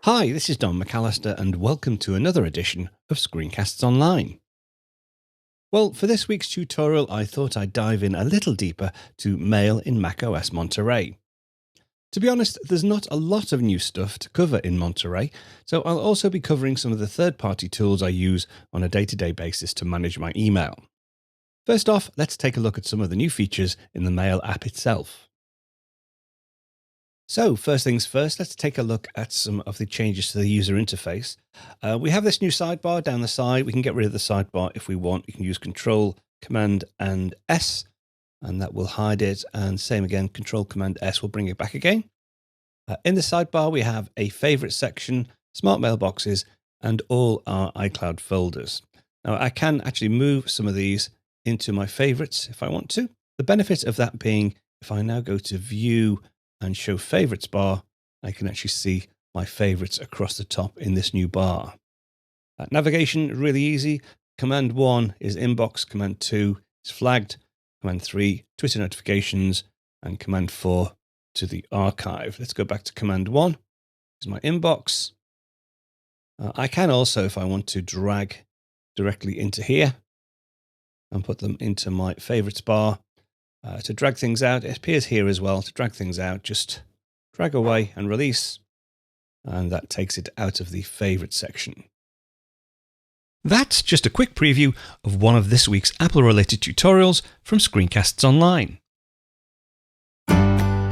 Hi, this is Don McAllister and welcome to another edition of Screencasts Online. Well, for this week's tutorial, I thought I'd dive in a little deeper to Mail in macOS Monterey. To be honest, there's not a lot of new stuff to cover in Monterey, so I'll also be covering some of the third-party tools I use on a day-to-day basis to manage my email. First off, let's take a look at some of the new features in the Mail app itself. So first things first, let's take a look at some of the changes to the user interface. We have this new sidebar down the side. We can get rid of the sidebar if we want. You can use Control, Command and S, and that will hide it. And same again, Control, Command S will bring it back again. In the sidebar, we have a favorite section, smart mailboxes, and all our iCloud folders. Now I can actually move some of these into my favorites if I want to. The benefit of that being, if I now go to View and Show Favorites bar, I can actually see my favorites across the top in this new bar. Navigation, really easy. Command 1 is Inbox, Command 2 is Flagged, Command 3, Twitter Notifications, and Command 4 to the Archive. Let's go back to Command 1. This is my Inbox. I can also, if I want to, drag directly into here and put them into my Favorites bar. To drag things out, it appears here as well. To drag things out, just drag away and release, and that takes it out of the favorite section. That's just a quick preview of one of this week's Apple-related tutorials from Screencasts Online.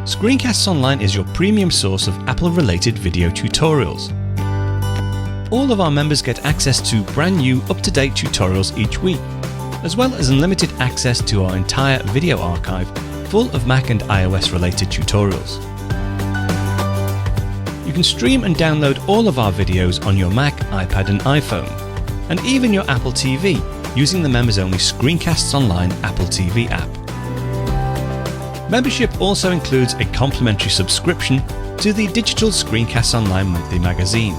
Screencasts Online is your premium source of Apple-related video tutorials. All of our members get access to brand new, up-to-date tutorials each week, as well as unlimited access to our entire video archive full of Mac and iOS related tutorials. You can stream and download all of our videos on your Mac, iPad and iPhone, and even your Apple TV using the members-only Screencasts Online Apple TV app. Membership also includes a complimentary subscription to the digital Screencasts Online monthly magazine,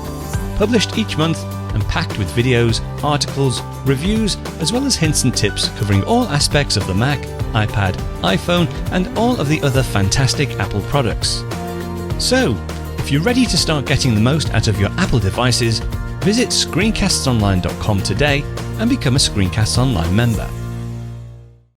published each month and packed with videos, articles, reviews, as well as hints and tips covering all aspects of the Mac, iPad, iPhone, and all of the other fantastic Apple products. So, if you're ready to start getting the most out of your Apple devices, visit screencastsonline.com today and become a Screencasts Online member.